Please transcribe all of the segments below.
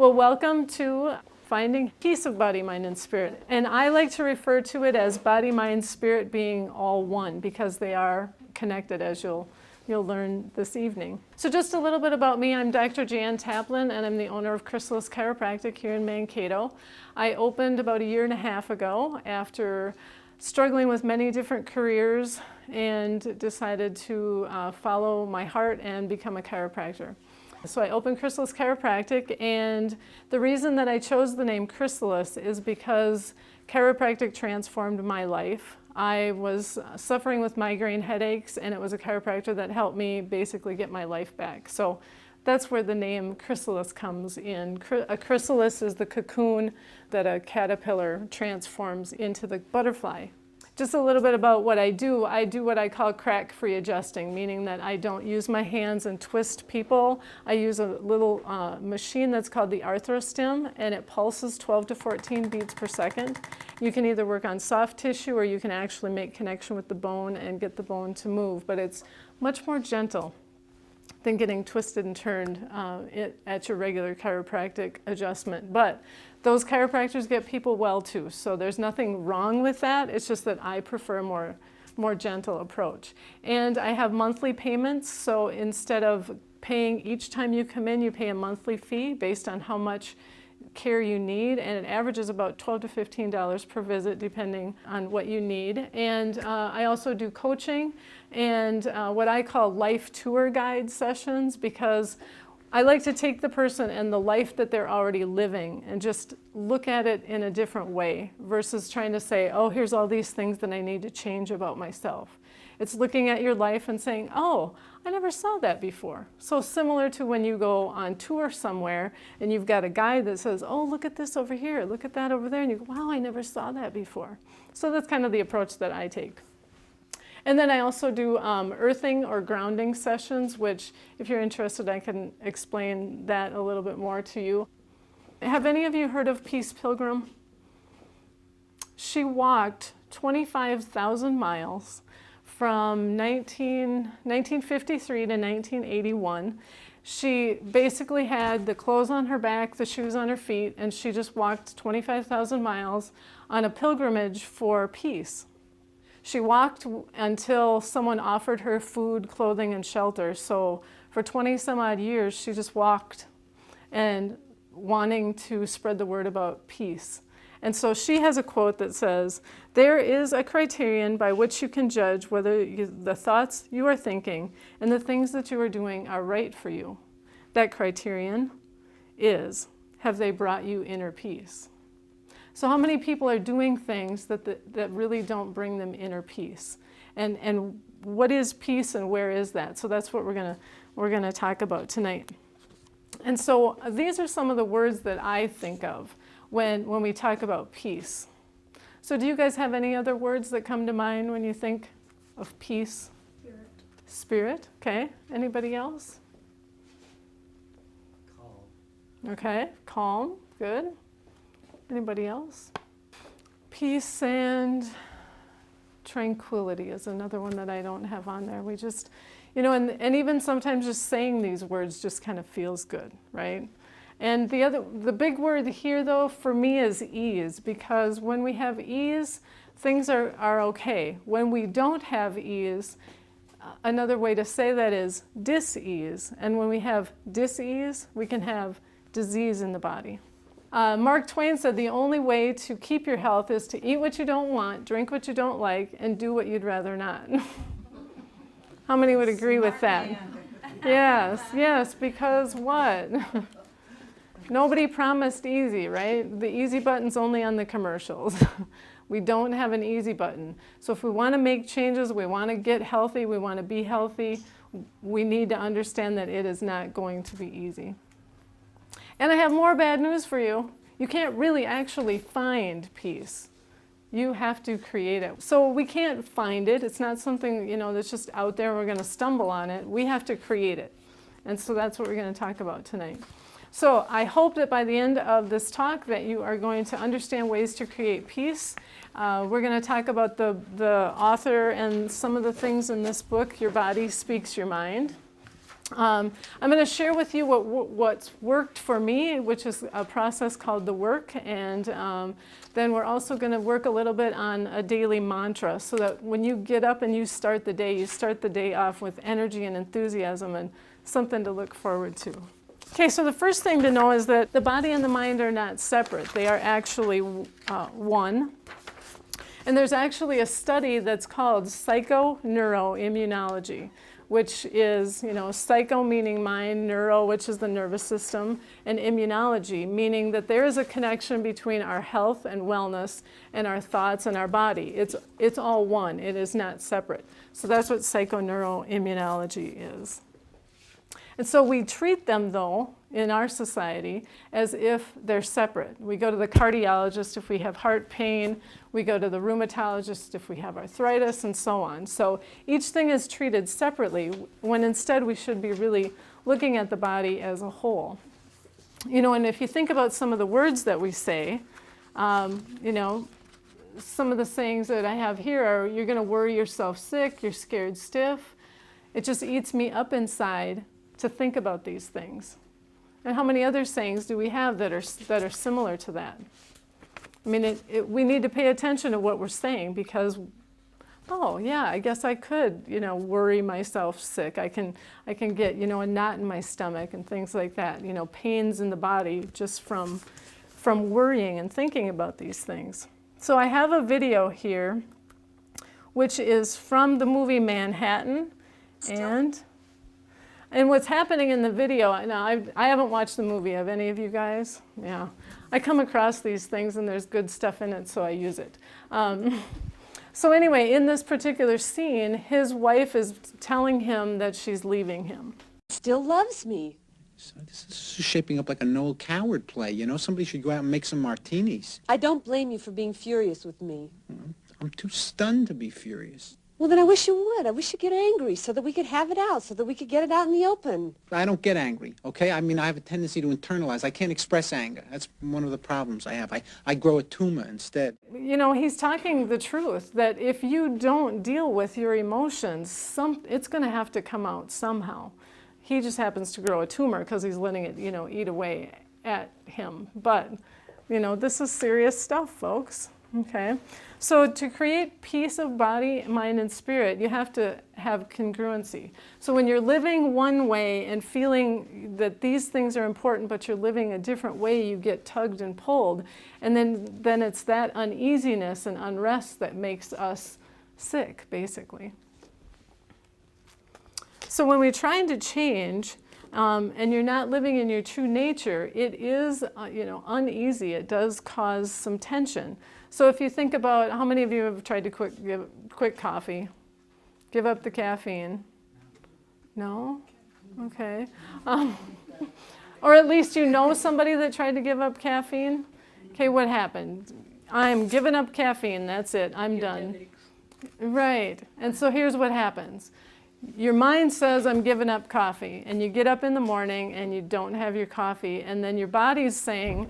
Well, welcome to Finding Peace of Body, Mind, and Spirit. And I like to refer to it as body, mind, spirit being all one because they are connected, as you'll learn this evening. So just a little bit about me. I'm Dr. Jan Taplin, and I'm the owner of Chrysalis Chiropractic here in Mankato. I opened about 1.5 years ago after struggling with many different careers and decided to follow my heart and become a chiropractor. So I opened Chrysalis Chiropractic, and the reason that I chose the name Chrysalis is because chiropractic transformed my life. I was suffering with migraine headaches, and it was a chiropractor that helped me basically get my life back. So that's where the name Chrysalis comes in. A chrysalis is the cocoon that a caterpillar transforms into the butterfly. Just a little bit about what I do. I do what I call crack-free adjusting, meaning that I don't use my hands and twist people. I use a little machine that's called the arthrostim, and it pulses 12 to 14 beats per second. You can either work on soft tissue or you can actually make connection with the bone and get the bone to move, but it's much more gentle than getting twisted and turned at your regular chiropractic adjustment. But those chiropractors get people well too, so there's nothing wrong with that. It's just that I prefer a more gentle approach. And I have monthly payments, so instead of paying each time you come in, you pay a monthly fee based on how much care you need, and it averages about $12 to $15 per visit depending on what you need. And I also do coaching and what I call life tour guide sessions, because I like to take the person and the life that they're already living and just look at it in a different way versus trying to say, oh, here's all these things that I need to change about myself. It's looking at your life and saying, oh, I never saw that before. So similar to when you go on tour somewhere and you've got a guide that says, oh, look at this over here, look at that over there, and you go, wow, I never saw that before. So that's kind of the approach that I take. And then I also do earthing or grounding sessions, which if you're interested, I can explain that a little bit more to you. Have any of you heard of Peace Pilgrim? She walked 25,000 miles from 1953 to 1981. She basically had the clothes on her back, the shoes on her feet, and she just walked 25,000 miles on a pilgrimage for peace. She walked until someone offered her food, clothing, and shelter. So for 20 some odd years, she just walked and wanting to spread the word about peace. And so she has a quote that says, there is a criterion by which you can judge whether the thoughts you are thinking and the things that you are doing are right for you. That criterion is, have they brought you inner peace? So how many people are doing things that really don't bring them inner peace? And what is peace and where is that? So that's what we're gonna talk about tonight. And so these are some of the words that I think of when we talk about peace. So do you guys have any other words that come to mind when you think of peace? Spirit. Spirit, okay. Anybody else? Calm. Okay, calm, good. Anybody else? Peace and tranquility is another one that I don't have on there. We just, and even sometimes just saying these words just kind of feels good, right? And the big word here though for me is ease, because when we have ease, things are okay. When we don't have ease, another way to say that is dis-ease. And when we have dis-ease, we can have disease in the body. Mark Twain said the only way to keep your health is to eat what you don't want, drink what you don't like, and do what you'd rather not. How many would agree with that? Yes, because what? Nobody promised easy, right? The easy button's only on the commercials. We don't have an easy button. So if we want to make changes, we want to get healthy, we want to be healthy, we need to understand that it is not going to be easy. And I have more bad news for you. You can't really actually find peace. You have to create it. So we can't find it. It's not something, that's just out there and we're going to stumble on it. We have to create it. And so that's what we're going to talk about tonight. So I hope that by the end of this talk that you are going to understand ways to create peace. We're going to talk about the author and some of the things in this book, Your Body Speaks Your Mind. I'm going to share with you what's worked for me, which is a process called the work, and then we're also going to work a little bit on a daily mantra so that when you get up and you start the day off with energy and enthusiasm and something to look forward to. Okay, so the first thing to know is that the body and the mind are not separate. They are actually one. And there's actually a study that's called psychoneuroimmunology, which is, psycho meaning mind, neuro, which is the nervous system, and immunology, meaning that there is a connection between our health and wellness and our thoughts and our body. It's all one. It is not separate. So that's what psychoneuroimmunology is. And so we treat them, though, in our society as if they're separate. We go to the cardiologist if we have heart pain. We go to the rheumatologist if we have arthritis, and so on. So each thing is treated separately, when instead we should be really looking at the body as a whole. And if you think about some of the words that we say, some of the sayings that I have here are, you're going to worry yourself sick, you're scared stiff. It just eats me up inside to think about these things. And how many other sayings do we have that are similar to that? I mean, we need to pay attention to what we're saying because, oh yeah, I guess I could, worry myself sick. I can get, a knot in my stomach and things like that. Pains in the body just from worrying and thinking about these things. So I have a video here, which is from the movie Manhattan, and what's happening in the video, now I haven't watched the movie. Have any of you guys? Yeah. I come across these things and there's good stuff in it, so I use it. So anyway, in this particular scene, his wife is telling him that she's leaving him. Still loves me. So this is shaping up like a Noel Coward play, Somebody should go out and make some martinis. I don't blame you for being furious with me. I'm too stunned to be furious. Well, then I wish you would. I wish you'd get angry so that we could have it out, so that we could get it out in the open. I don't get angry, okay? I mean, I have a tendency to internalize. I can't express anger. That's one of the problems I have. I grow a tumor instead. He's talking the truth, that if you don't deal with your emotions, it's going to have to come out somehow. He just happens to grow a tumor because he's letting it, eat away at him. But, this is serious stuff, folks. Okay, so to create peace of body, mind, and spirit, you have to have congruency. So when you're living one way and feeling that these things are important, but you're living a different way, you get tugged and pulled. And then it's that uneasiness and unrest that makes us sick, basically. So when we're trying to change, and you're not living in your true nature, it is, uneasy. It does cause some tension. So if you think about, how many of you have tried to quit coffee? Give up the caffeine? No? Okay. Or at least somebody that tried to give up caffeine? Okay, what happened? I'm giving up caffeine, that's it, I'm done. Right, and so here's what happens. Your mind says, I'm giving up coffee, and you get up in the morning and you don't have your coffee, and then your body's saying,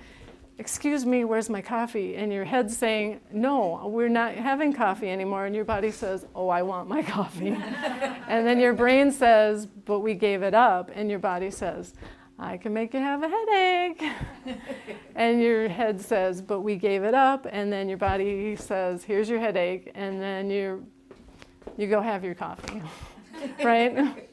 excuse me, where's my coffee? And your head's saying, no, we're not having coffee anymore, and your body says, oh, I want my coffee. And then your brain says, but we gave it up, and your body says, I can make you have a headache. And your head says, but we gave it up, and then your body says, here's your headache, and then you go have your coffee. Right?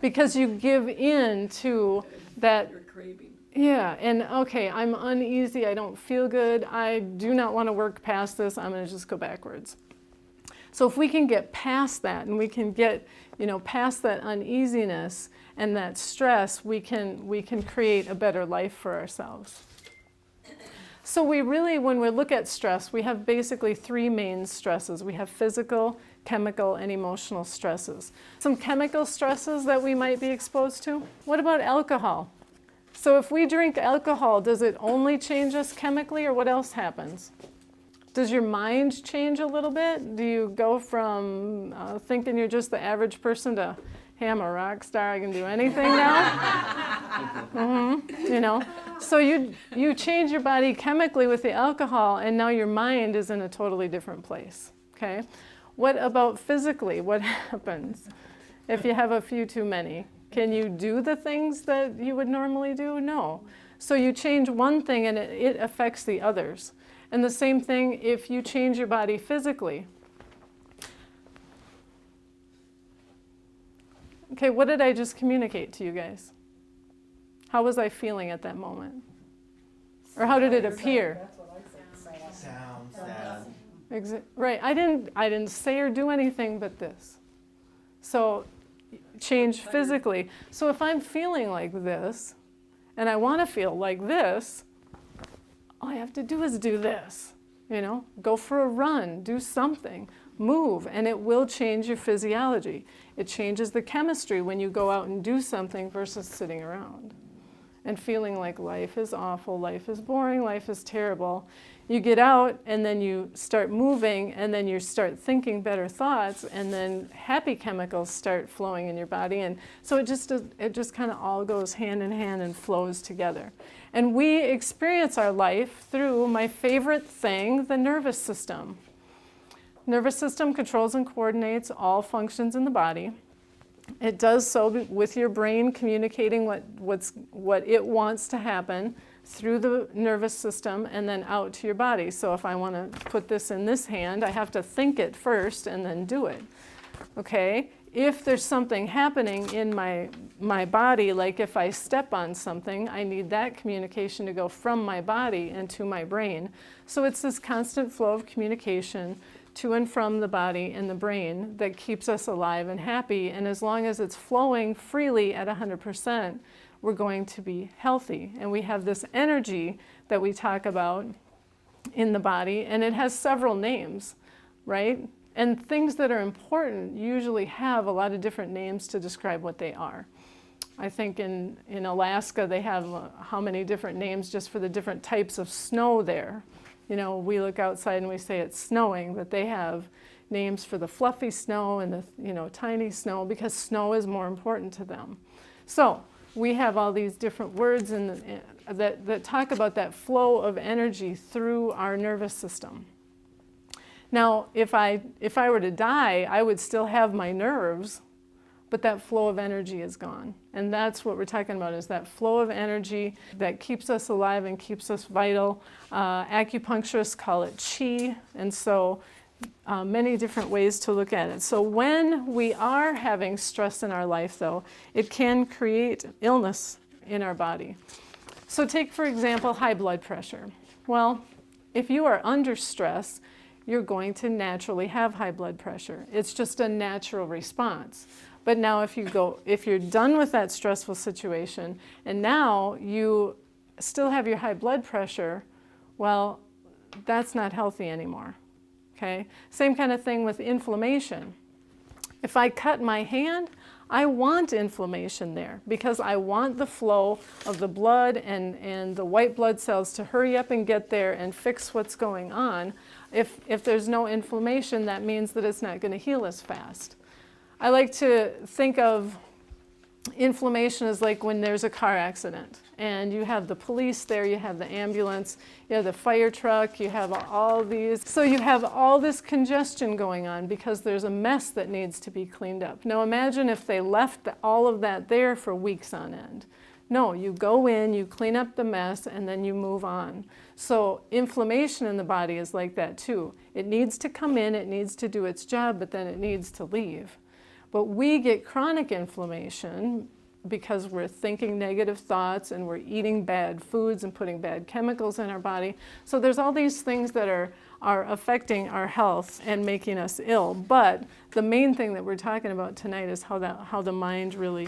Because you give in to that. You're craving. Yeah, and okay, I'm uneasy, I don't feel good, I do not want to work past this, I'm going to just go backwards. So if we can get past that, and we can get, past that uneasiness and that stress, we can create a better life for ourselves. So we really, when we look at stress, we have basically three main stresses. We have physical, chemical, and emotional stresses. Some chemical stresses that we might be exposed to. What about alcohol? So if we drink alcohol, does it only change us chemically, or what else happens? Does your mind change a little bit? Do you go from thinking you're just the average person to, hey, I'm a rock star, I can do anything now? So you change your body chemically with the alcohol, and now your mind is in a totally different place, okay? What about physically? What happens if you have a few too many? Can you do the things that you would normally do? No. So you change one thing and it affects the others. And the same thing if you change your body physically. Okay, what did I just communicate to you guys? How was I feeling at that moment? Or how did it appear? Sound, sad. Right, I didn't say or do anything but this. So change physically. So if I'm feeling like this, and I want to feel like this, all I have to do is do this. Go for a run, do something, move, and it will change your physiology. It changes the chemistry when you go out and do something versus sitting around and feeling like life is awful, life is boring, life is terrible. You get out and then you start moving and then you start thinking better thoughts and then happy chemicals start flowing in your body. And so it just kind of all goes hand in hand and flows together. And we experience our life through my favorite thing, the nervous system. Nervous system controls and coordinates all functions in the body. It does so with your brain communicating what it wants to happen through the nervous system and then out to your body. So if I want to put this in this hand, I have to think it first and then do it. Okay? If there's something happening in my body, like if I step on something, I need that communication to go from my body into my brain. So it's this constant flow of communication to and from the body and the brain that keeps us alive and happy. And as long as it's flowing freely at 100%, we're going to be healthy. And we have this energy that we talk about in the body, and it has several names, right? And things that are important usually have a lot of different names to describe what they are. I think in Alaska they have how many different names just for the different types of snow there. We look outside and we say it's snowing, but they have names for the fluffy snow and the tiny snow because snow is more important to them. So we have all these different words that talk about that flow of energy through our nervous system. Now, if I were to die, I would still have my nerves, but that flow of energy is gone. And that's what we're talking about, is that flow of energy that keeps us alive and keeps us vital. Acupuncturists call it chi, and so many different ways to look at it. So when we are having stress in our life, though, it can create illness in our body. So take, for example, high blood pressure. Well, if you are under stress, you're going to naturally have high blood pressure. It's just a natural response. But now if you're done with that stressful situation and now you still have your high blood pressure, well, that's not healthy anymore. Okay? Same kind of thing with inflammation. If I cut my hand, I want inflammation there because I want the flow of the blood and the white blood cells to hurry up and get there and fix what's going on. If there's no inflammation, that means that it's not going to heal as fast. I like to think of inflammation as like when there's a car accident and you have the police there, you have the ambulance, you have the fire truck, you have all these. So you have all this congestion going on because there's a mess that needs to be cleaned up. Now imagine if they left all of that there for weeks on end. No, you go in, you clean up the mess, and then you move on. So inflammation in the body is like that too. It needs to come in, it needs to do its job, but then it needs to leave. But we get chronic inflammation because we're thinking negative thoughts and we're eating bad foods and putting bad chemicals in our body. So there's all these things that are affecting our health and making us ill. But the main thing that we're talking about tonight is how the mind really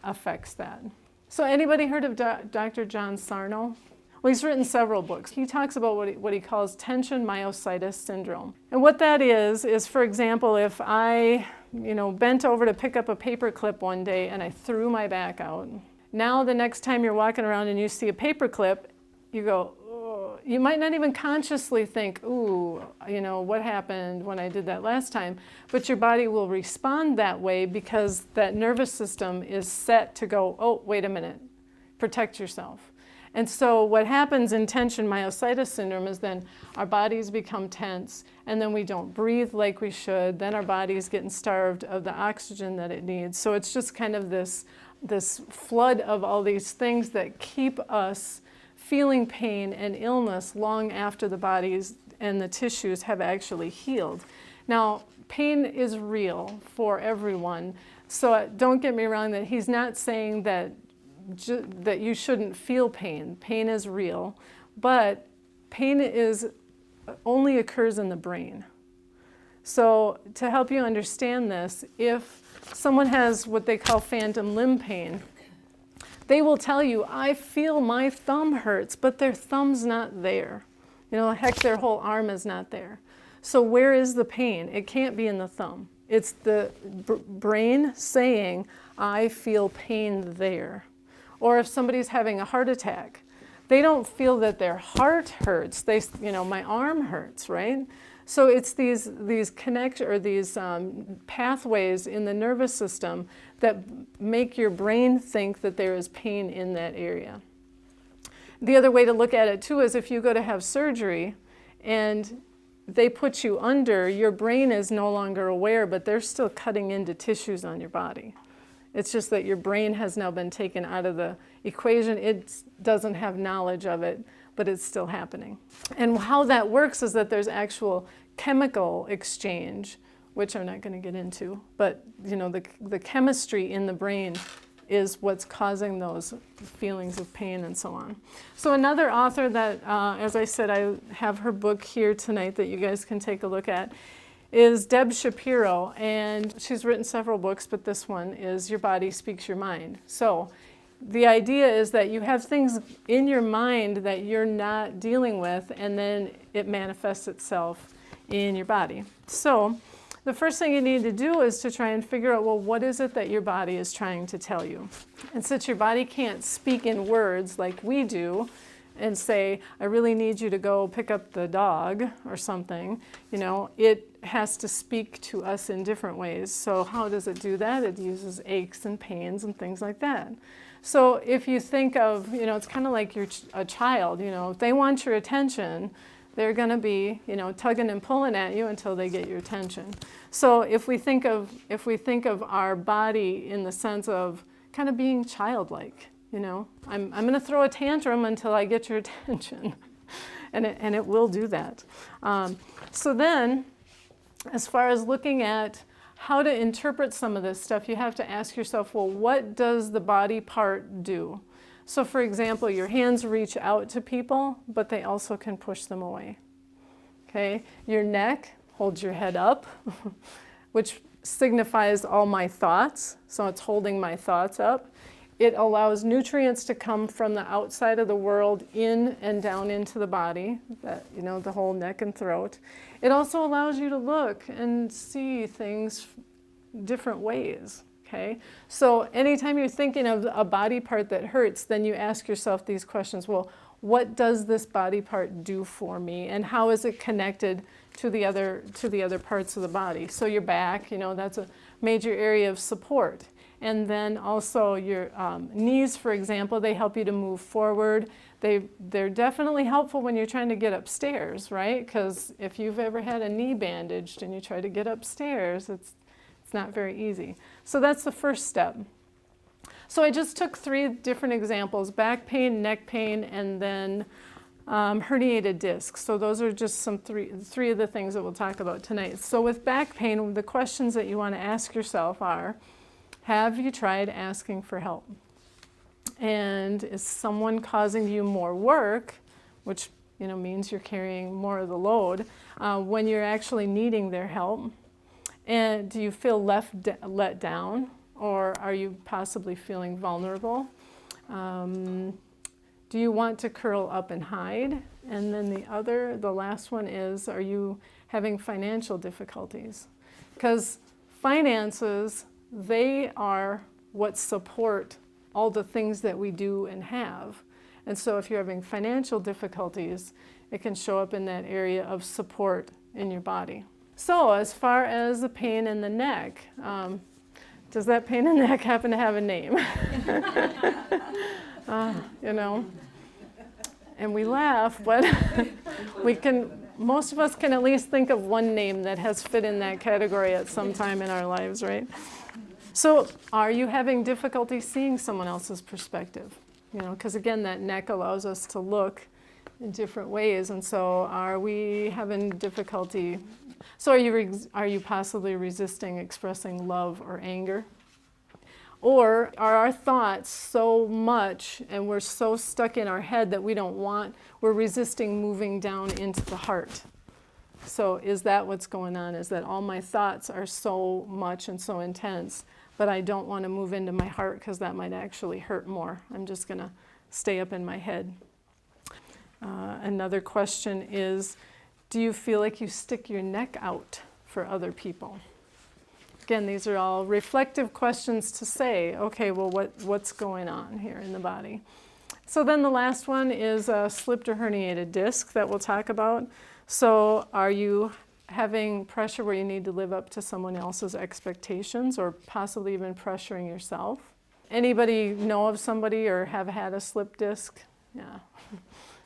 affects that. So anybody heard of Dr. John Sarno? Well, he's written several books. He talks about what he calls tension myositis syndrome. And what that is for example, if I bent over to pick up a paper clip one day and I threw my back out. Now the next time you're walking around and you see a paper clip, you go, oh. You might not even consciously think, ooh, what happened when I did that last time? But your body will respond that way because that nervous system is set to go, oh, wait a minute, protect yourself. And so what happens in tension myositis syndrome is then our bodies become tense and then we don't breathe like we should. Then our body's getting starved of the oxygen that it needs. So it's just kind of this this flood of all these things that keep us feeling pain and illness long after the bodies and the tissues have actually healed. Now, pain is real for everyone, so don't get me wrong that he's not saying that that you shouldn't feel pain. Pain is real, but pain only occurs in the brain. So to help you understand this, if someone has what they call phantom limb pain, they will tell you, I feel my thumb hurts, but their thumb's not there. Heck, their whole arm is not there. So where is the pain? It can't be in the thumb. It's the brain saying, I feel pain there. Or if somebody's having a heart attack, they don't feel that their heart hurts. My arm hurts, right? So it's these pathways in the nervous system that make your brain think that there is pain in that area. The other way to look at it too is if you go to have surgery and they put you under, your brain is no longer aware, but they're still cutting into tissues on your body. It's just that your brain has now been taken out of the equation. It doesn't have knowledge of it, but it's still happening. And how that works is that there's actual chemical exchange, which I'm not going to get into, but the chemistry in the brain is what's causing those feelings of pain and so on. So another author that, as I said, I have her book here tonight that you guys can take a look at, is Deb Shapiro, and she's written several books, but this one is Your Body Speaks Your Mind. So the idea is that you have things in your mind that you're not dealing with, and then it manifests itself in your body. So the first thing you need to do is to try and figure out, well, what is it that your body is trying to tell you? And since your body can't speak in words like we do and say, I really need you to go pick up the dog or something, it has to speak to us in different ways. So how does it do that? It uses aches and pains and things like that. So if you think of, it's kind of like you're a child, if they want your attention, they're going to be, tugging and pulling at you until they get your attention. So if we think of our body in the sense of kind of being childlike, I'm going to throw a tantrum until I get your attention, and it will do that. So then, as far as looking at how to interpret some of this stuff, you have to ask yourself, well, what does the body part do? So for example, your hands reach out to people, but they also can push them away. Okay? Your neck holds your head up, which signifies all my thoughts. So it's holding my thoughts up. It allows nutrients to come from the outside of the world in and down into the body, the whole neck and throat. It also allows you to look and see things different ways. Okay? So anytime you're thinking of a body part that hurts, then you ask yourself these questions. Well, what does this body part do for me? And how is it connected to the other parts of the body? So your back, that's a major area of support. And then also your knees, for example, they help you to move forward. They're definitely helpful when you're trying to get upstairs, right? Because if you've ever had a knee bandaged and you try to get upstairs, it's not very easy. So that's the first step. So I just took 3 different examples: back pain, neck pain, and then herniated discs. So those are just some three of the things that we'll talk about tonight. So with back pain, the questions that you want to ask yourself are, have you tried asking for help? And is someone causing you more work, which means you're carrying more of the load, when you're actually needing their help? And do you feel let down, or are you possibly feeling vulnerable? Do you want to curl up and hide? And then the last one is, are you having financial difficulties? Because finances, they are what support all the things that we do and have. And so if you're having financial difficulties, it can show up in that area of support in your body. So as far as the pain in the neck, does that pain in the neck happen to have a name? And we laugh, but most of us can at least think of one name that has fit in that category at some time in our lives, right? So are you having difficulty seeing someone else's perspective? Because again, that neck allows us to look in different ways. And so are we having difficulty? So are you possibly resisting expressing love or anger? Or are our thoughts so much and we're so stuck in our head that we're resisting moving down into the heart? So is that what's going on? Is that all my thoughts are so much and so intense, but I don't want to move into my heart because that might actually hurt more. I'm just going to stay up in my head. Another question is, do you feel like you stick your neck out for other people? Again, these are all reflective questions to say, okay, well, what's going on here in the body? So then the last one is a slipped or herniated disc that we'll talk about. So are you having pressure where you need to live up to someone else's expectations or possibly even pressuring yourself? Anybody know of somebody or have had a slipped disc? Yeah.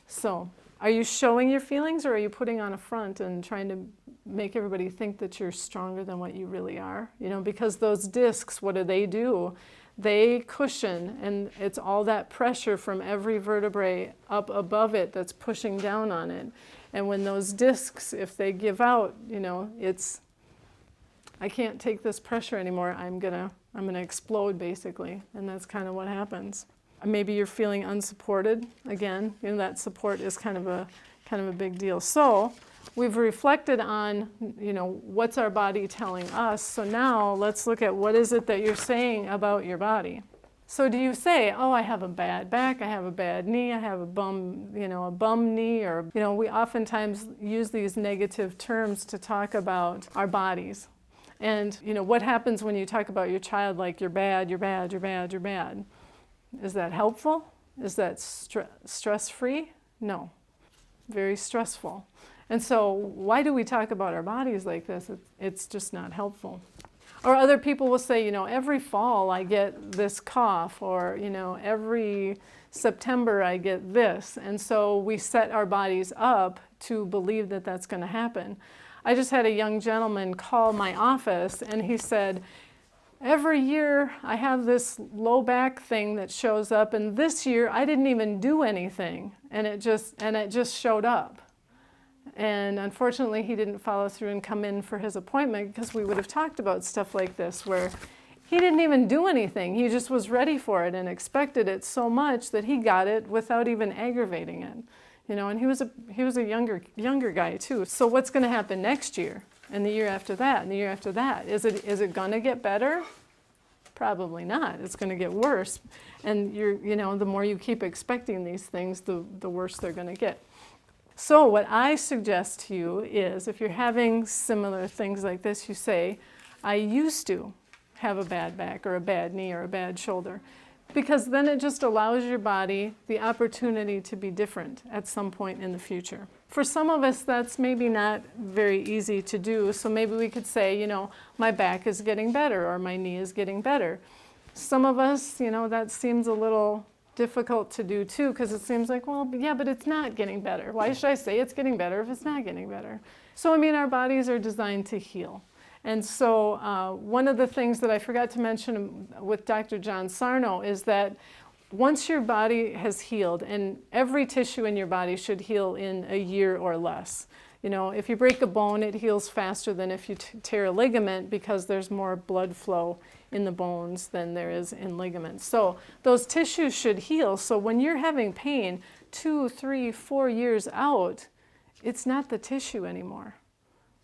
So are you showing your feelings or are you putting on a front and trying to make everybody think that you're stronger than what you really are? Because those discs, what do? They cushion, and it's all that pressure from every vertebrae up above it that's pushing down on it. And when those discs, if they give out, it's, I can't take this pressure anymore, I'm gonna explode basically, and that's kind of what happens. Maybe you're feeling unsupported. Again, that support is kind of a big deal. So we've reflected on, what's our body telling us. So now let's look at what is it that you're saying about your body. So do you say, oh, I have a bad back, I have a bad knee, I have a bum knee, or, we oftentimes use these negative terms to talk about our bodies. And, what happens when you talk about your child like you're bad, you're bad, you're bad, you're bad? Is that helpful? Is that stress-free? No. Very stressful. And so why do we talk about our bodies like this? It's just not helpful. Or other people will say, every fall I get this cough, or, every September I get this. And so we set our bodies up to believe that that's going to happen. I just had a young gentleman call my office and he said, every year I have this low back thing that shows up, and this year I didn't even do anything, and it just showed up. And unfortunately he didn't follow through and come in for his appointment, because we would have talked about stuff like this where he didn't even do anything. He just was ready for it and expected it so much that he got it without even aggravating it. And he was a younger guy too. So what's going to happen next year? And the year after that, and the year after that. Is it going to get better? Probably not. It's going to get worse. And the more you keep expecting these things, the worse they're going to get. So what I suggest to you is, if you're having similar things like this, you say, I used to have a bad back or a bad knee or a bad shoulder. Because then it just allows your body the opportunity to be different at some point in the future. For some of us, that's maybe not very easy to do, so maybe we could say, my back is getting better or my knee is getting better. Some of us, that seems a little difficult to do too, because it seems like, well, yeah, but it's not getting better. Why should I say it's getting better if it's not getting better? So, our bodies are designed to heal. And so one of the things that I forgot to mention with Dr. John Sarno is that once your body has healed, and every tissue in your body should heal in a year or less. If you break a bone, it heals faster than if you tear a ligament, because there's more blood flow in the bones than there is in ligaments. So those tissues should heal. So when you're having pain 2, 3, 4 years out, it's not the tissue anymore.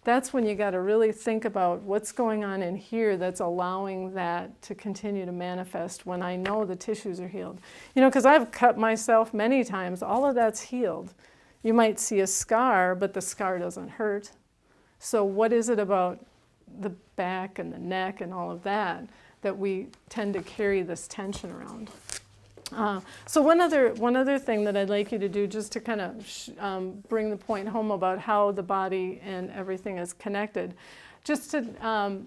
That's when you got to really think about what's going on in here that's allowing that to continue to manifest when I know the tissues are healed. Because I've cut myself many times, all of that's healed. You might see a scar, but the scar doesn't hurt. So what is it about the back and the neck and all of that we tend to carry this tension around? So one other thing that I'd like you to do, just to kind of bring the point home about how the body and everything is connected, just to,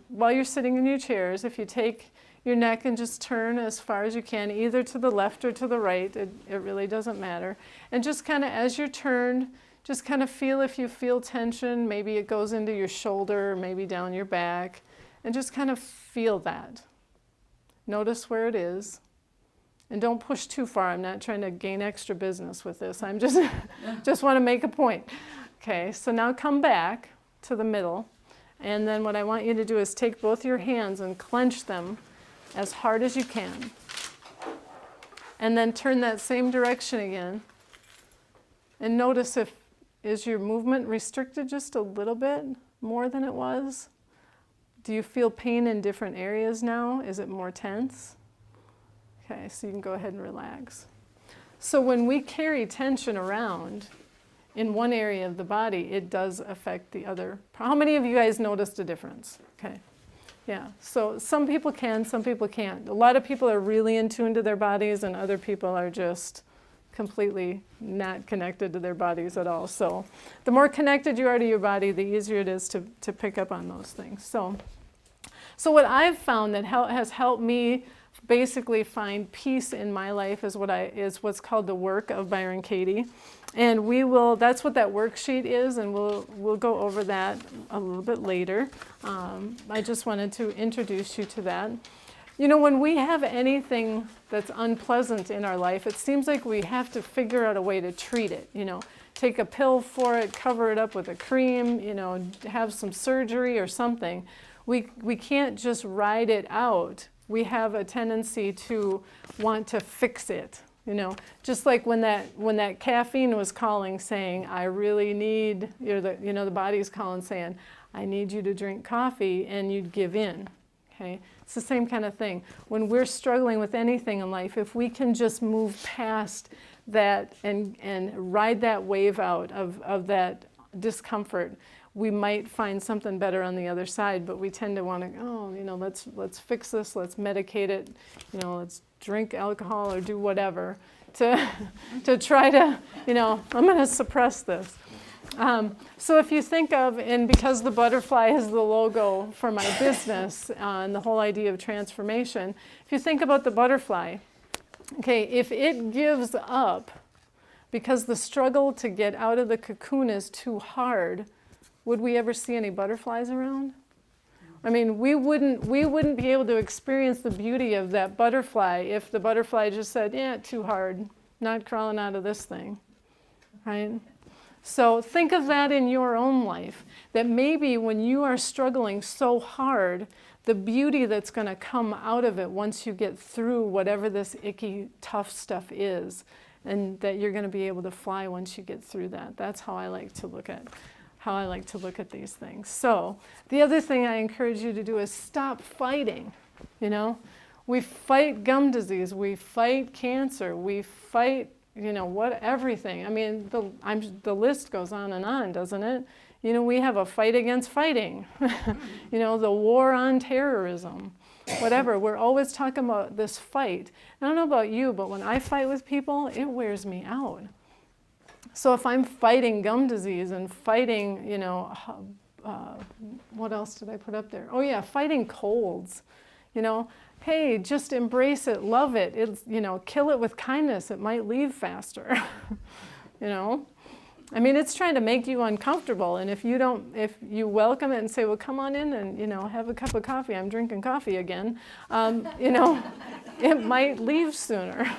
while you're sitting in your chairs, if you take your neck and just turn as far as you can, either to the left or to the right, it really doesn't matter. And just kind of as you're turned, just kind of feel if you feel tension, maybe it goes into your shoulder, maybe down your back, and just kind of feel that. Notice where it is. And don't push too far. I'm not trying to gain extra business with this. I'm just want to make a point. Okay, so now come back to the middle. And then what I want you to do is take both your hands and clench them as hard as you can. And then turn that same direction again. And notice is your movement restricted just a little bit more than it was? Do you feel pain in different areas now? Is it more tense? Okay, so you can go ahead and relax. So when we carry tension around in one area of the body, it does affect the other. How many of you guys noticed a difference? Okay, yeah. So some people can, some people can't. A lot of people are really in tune to their bodies, and other people are just completely not connected to their bodies at all. So the more connected you are to your body, the easier it is to pick up on those things. So what I've found that has helped me basically find peace in my life is what's called the work of Byron Katie. And that's what that worksheet is, and we'll go over that a little bit later. I just wanted to introduce you to that. You know, when we have anything that's unpleasant in our life, it seems like we have to figure out a way to treat it. You know, take a pill for it, cover it up with a cream, you know, have some surgery or something. We can't just ride it out. We have a tendency to want to fix it, you know. Just like when that caffeine was calling saying, I really need, the body's calling saying, I need you to drink coffee, and you'd give in, okay? It's the same kind of thing. When we're struggling with anything in life, if we can just move past that and ride that wave out of that discomfort, we might find something better on the other side, but we tend to want to, let's fix this, let's medicate it, let's drink alcohol or do whatever to try to, I'm going to suppress this. So if you think of, and because the butterfly is the logo for my business and the whole idea of transformation, if you think about the butterfly, okay, if it gives up because the struggle to get out of the cocoon is too hard, would we ever see any butterflies around? I mean, we wouldn't be able to experience the beauty of that butterfly if the butterfly just said, yeah, too hard, not crawling out of this thing, right? So think of that in your own life, that maybe when you are struggling so hard, the beauty that's going to come out of it once you get through whatever this icky, tough stuff is, and that you're going to be able to fly once you get through that. That's how I like to look at these things. So the other thing I encourage you to do is stop fighting. We fight gum disease, we fight cancer, we fight everything. I mean, the list goes on, doesn't it? We have a fight against fighting. The war on terrorism, whatever. We're always talking about this fight. I don't know about you, but when I fight with people, it wears me out. So if I'm fighting gum disease and fighting, what else did I put up there? Oh yeah, fighting colds. Hey, just embrace it, love it. It's, kill it with kindness. It might leave faster. I mean, it's trying to make you uncomfortable. And if you welcome it and say, well, come on in and, have a cup of coffee. I'm drinking coffee again. It might leave sooner.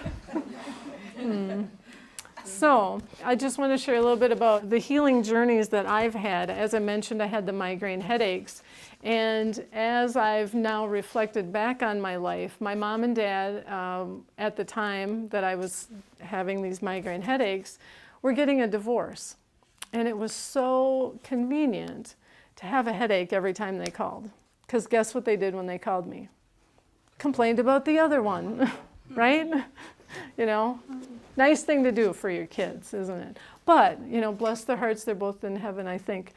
So I just want to share a little bit about the healing journeys that I've had. As I mentioned, I had the migraine headaches. And as I've now reflected back on my life, my mom and dad, at the time that I was having these migraine headaches, were getting a divorce. And it was so convenient to have a headache every time they called. Because guess what they did when they called me? Complained about the other one, right? Nice thing to do for your kids, isn't it? But, bless their hearts, they're both in heaven, I think.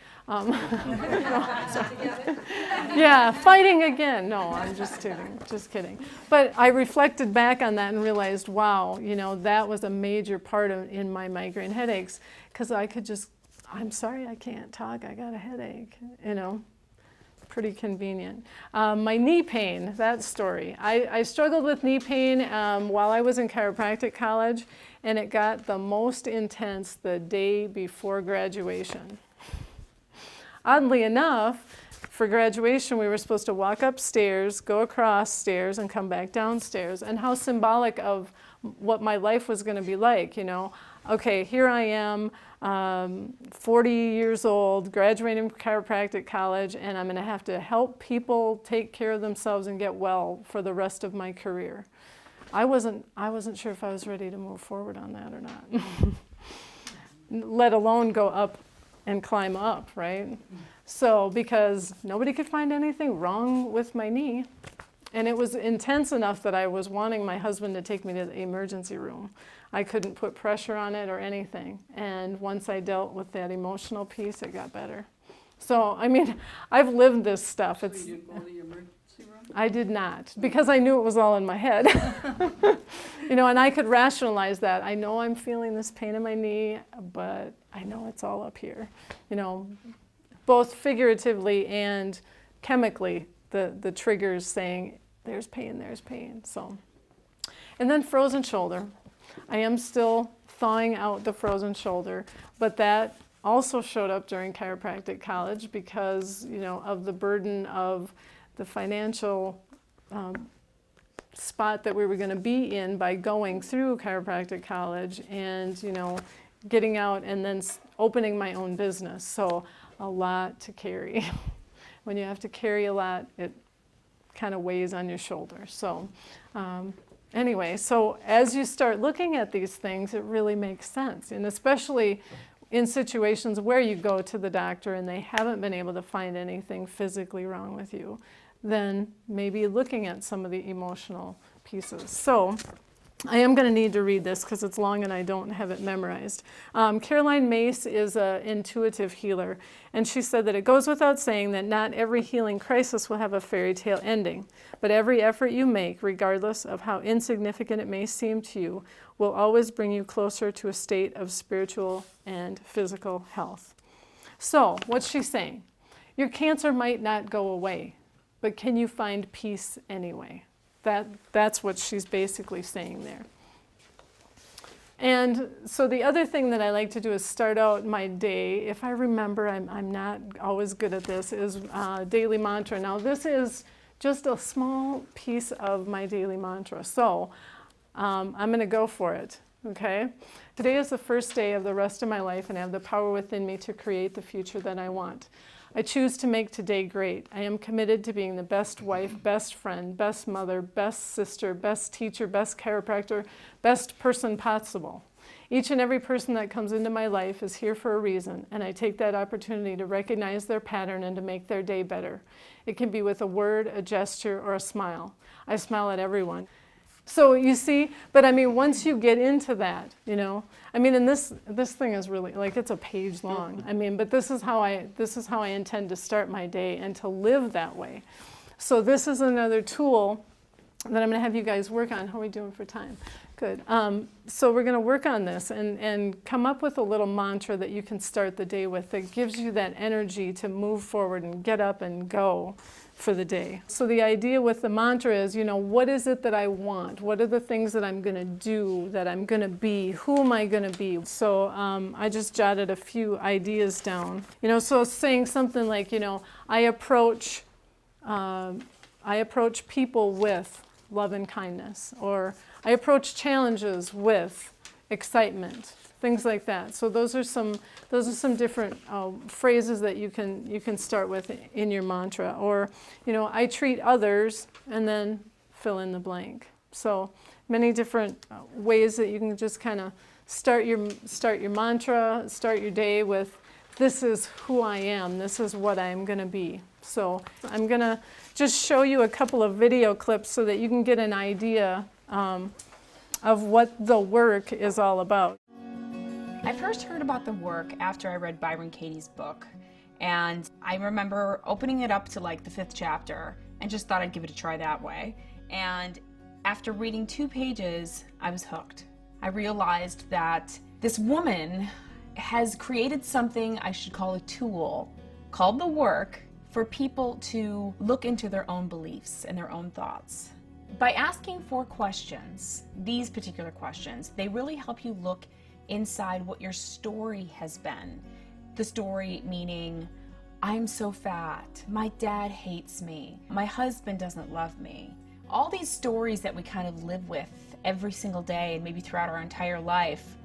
Yeah, fighting again. No, I'm just kidding. But I reflected back on that and realized, wow, that was a major part in my migraine headaches, because I could I'm sorry, I can't talk, I got a headache, Pretty convenient. My knee pain, that story. I struggled with knee pain while I was in chiropractic college, and it got the most intense the day before graduation. Oddly enough, for graduation, we were supposed to walk upstairs, go across stairs, and come back downstairs. And how symbolic of what my life was going to be like, you know. Okay, here I am, 40 years old, graduating from chiropractic college, and I'm going to have to help people take care of themselves and get well for the rest of my career. I wasn't sure if I was ready to move forward on that or not. Let alone go up and climb up, right? So, because nobody could find anything wrong with my knee. And it was intense enough that I was wanting my husband to take me to the emergency room. I couldn't put pressure on it or anything. And once I dealt with that emotional piece, it got better. So, I mean, I've lived this stuff. So you didn't go to the emergency room? I did not, because I knew it was all in my head. You know, and I could rationalize that. I know I'm feeling this pain in my knee, but I know it's all up here. You know, both figuratively and chemically, the triggers saying, there's pain. So, and then frozen shoulder. I am still thawing out the frozen shoulder, but that also showed up during chiropractic college because, you know, of the burden of the financial spot that we were going to be in by going through chiropractic college and, you know, getting out and then opening my own business. So a lot to carry. When you have to carry a lot, it kind of weighs on your shoulder. So anyway, so as you start looking at these things, it really makes sense. And especially in situations where you go to the doctor and they haven't been able to find anything physically wrong with you, then maybe looking at some of the emotional pieces. So I am going to need to read this because it's long and I don't have it memorized. Carolyn Myss is an intuitive healer, and she said that it goes without saying that not every healing crisis will have a fairy tale ending, but every effort you make, regardless of how insignificant it may seem to you, will always bring you closer to a state of spiritual and physical health. So, what's she saying? Your cancer might not go away, but can you find peace anyway? That's what she's basically saying there. And so the other thing that I like to do is start out my day, if I remember, I'm not always good at this, is daily mantra. Now this is just a small piece of my daily mantra, so I'm going to go for it, okay? Today is the first day of the rest of my life, and I have the power within me to create the future that I want. I choose to make today great. I am committed to being the best wife, best friend, best mother, best sister, best teacher, best chiropractor, best person possible. Each and every person that comes into my life is here for a reason, and I take that opportunity to recognize their pattern and to make their day better. It can be with a word, a gesture, or a smile. I smile at everyone. So you see, but I mean, once you get into that, you know, I mean, and this thing is really, like, it's a page long. I mean, but this is how I intend to start my day and to live that way. So this is another tool that I'm going to have you guys work on. How are we doing for time? Good. So we're going to work on this and come up with a little mantra that you can start the day with that gives you that energy to move forward and get up and go for the day. So the idea with the mantra is, you know, what is it that I want? What are the things that I'm going to do, that I'm going to be? Who am I going to be? So I just jotted a few ideas down. You know, so saying something like, you know, I approach people with love and kindness, or I approach challenges with excitement, things like that. So those are some different phrases that you can start with in your mantra. Or, you know, I treat others, and then fill in the blank. So many different ways that you can just kind of start your mantra, start your day with, this is who I am, this is what I'm going to be. So I'm going to just show you a couple of video clips so that you can get an idea of what the work is all about. I first heard about the work after I read Byron Katie's book, and I remember opening it up to like the 5th chapter and just thought I'd give it a try that way. And after reading 2 pages, I was hooked. I realized that this woman has created something I should call a tool called the work for people to look into their own beliefs and their own thoughts. By asking 4 questions, these particular questions, they really help you look inside what your story has been. The story meaning I'm so fat. My dad hates me. My husband doesn't love me. All these stories that we kind of live with every single day and maybe throughout our entire life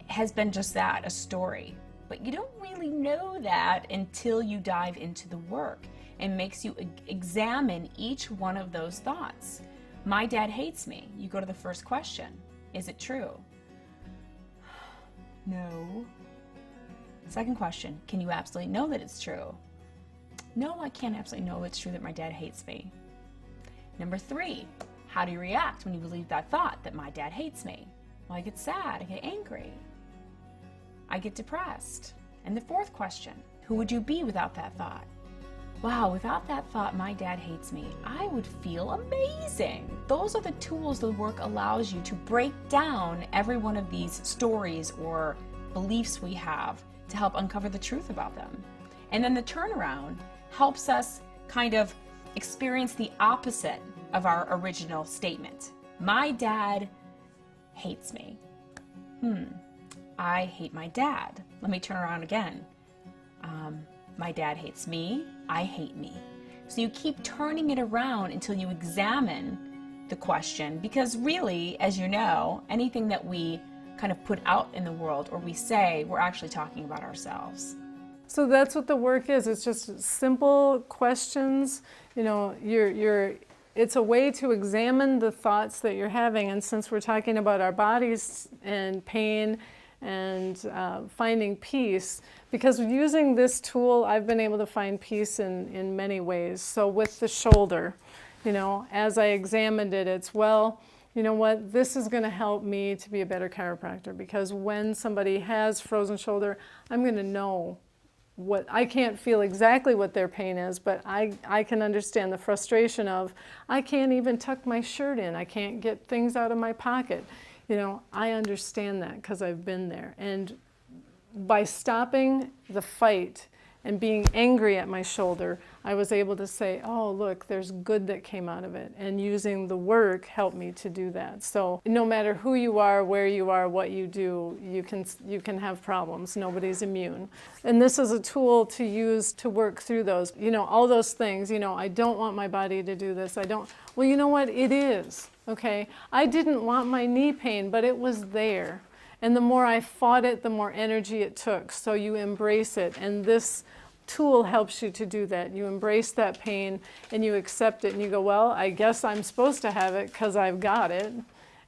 has been just that, a story. But you don't really know that until you dive into the work and makes you examine each one of those thoughts. My dad hates me. You go to the first question. Is it true? No. Second question, can you absolutely know that it's true? No, I can't absolutely know it's true that my dad hates me. Number 3, how do you react when you believe that thought that my dad hates me? Well, I get sad, I get angry, I get depressed. And the 4th question, who would you be without that thought? Wow, without that thought, my dad hates me, I would feel amazing. Those are the tools the work allows you to break down every one of these stories or beliefs we have to help uncover the truth about them. And then the turnaround helps us kind of experience the opposite of our original statement. My dad hates me. I hate my dad. Let me turn around again. My dad hates me. I hate me. So you keep turning it around until you examine the question, because really, as you know, anything that we kind of put out in the world or we say, we're actually talking about ourselves. So that's what the work is. It's just simple questions. You know, it's a way to examine the thoughts that you're having. And since we're talking about our bodies and pain and finding peace, because using this tool, I've been able to find peace in many ways. So with the shoulder, you know, as I examined it, it's, well, you know what, this is going to help me to be a better chiropractor, because when somebody has frozen shoulder, I'm going to know what, I can't feel exactly what their pain is, but I can understand the frustration of, I can't even tuck my shirt in, I can't get things out of my pocket. You know, I understand that because I've been there. And by stopping the fight and being angry at my shoulder, I was able to say, oh, look, there's good that came out of it. And using the work helped me to do that. So no matter who you are, where you are, what you do, you can have problems. Nobody's immune. And this is a tool to use to work through those. You know, all those things, you know, I don't want my body to do this. Well, you know what? It is, okay? I didn't want my knee pain, but it was there. And the more I fought it, the more energy it took. So you embrace it. And this tool helps you to do that. You embrace that pain and you accept it and you go, well, I guess I'm supposed to have it because I've got it.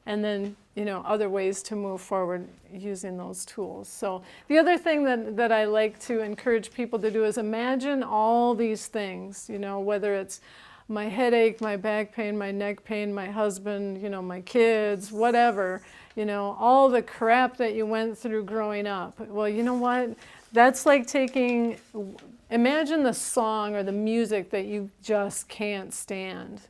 And then, you know, other ways to move forward using those tools. So the other thing that I like to encourage people to do is imagine all these things, you know, whether it's my headache, my back pain, my neck pain, my husband, you know, my kids, whatever, you know, all the crap that you went through growing up. Well, you know what? That's like taking, imagine the song or the music that you just can't stand.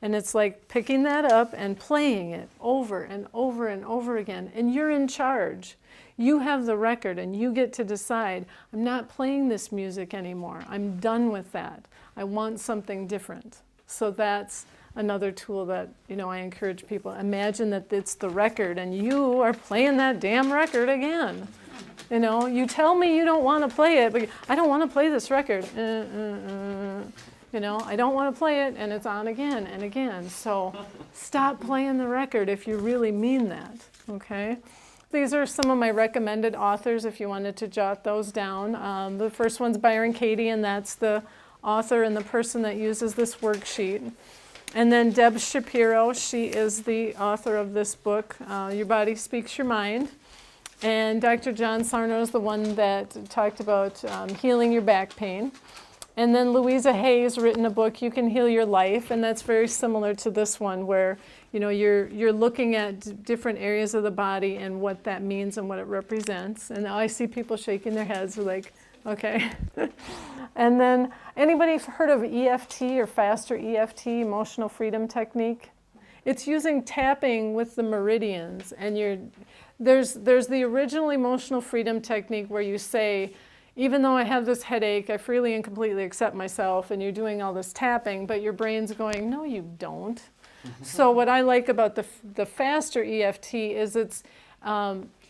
And it's like picking that up and playing it over and over and over again. And you're in charge. You have the record and you get to decide, I'm not playing this music anymore. I'm done with that. I want something different. So that's another tool that, you know, I encourage people. Imagine that it's the record and you are playing that damn record again. You know, you tell me you don't want to play it, but I don't want to play this record. You know, I don't want to play it, and it's on again and again. So stop playing the record if you really mean that, okay? These are some of my recommended authors if you wanted to jot those down. The first one's Byron Katie, and that's the author and the person that uses this worksheet. And then Deb Shapiro, she is the author of this book, Your Body Speaks Your Mind. And Dr. John Sarno is the one that talked about healing your back pain. And then Louisa Hay's written a book, You Can Heal Your Life, and that's very similar to this one, where, you know, you're looking at different areas of the body and what that means and what it represents. And I see people shaking their heads like, okay. And then, anybody heard of EFT or faster EFT, emotional freedom technique? It's using tapping with the meridians, and there's the original emotional freedom technique where you say, even though I have this headache, I freely and completely accept myself, and you're doing all this tapping, but your brain's going, no, you don't. So what I like about the faster EFT is it's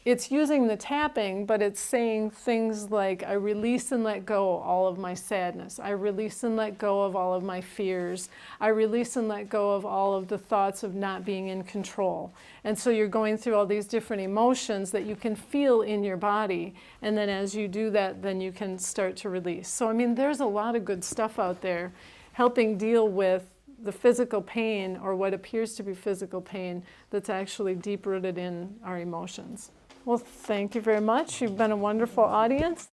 it's using the tapping, but it's saying things like, I release and let go all of my sadness. I release and let go of all of my fears. I release and let go of all of the thoughts of not being in control. And so you're going through all these different emotions that you can feel in your body. And then as you do that, then you can start to release. So, I mean, there's a lot of good stuff out there helping deal with the physical pain, or what appears to be physical pain, that's actually deep-rooted in our emotions. Well, thank you very much. You've been a wonderful audience.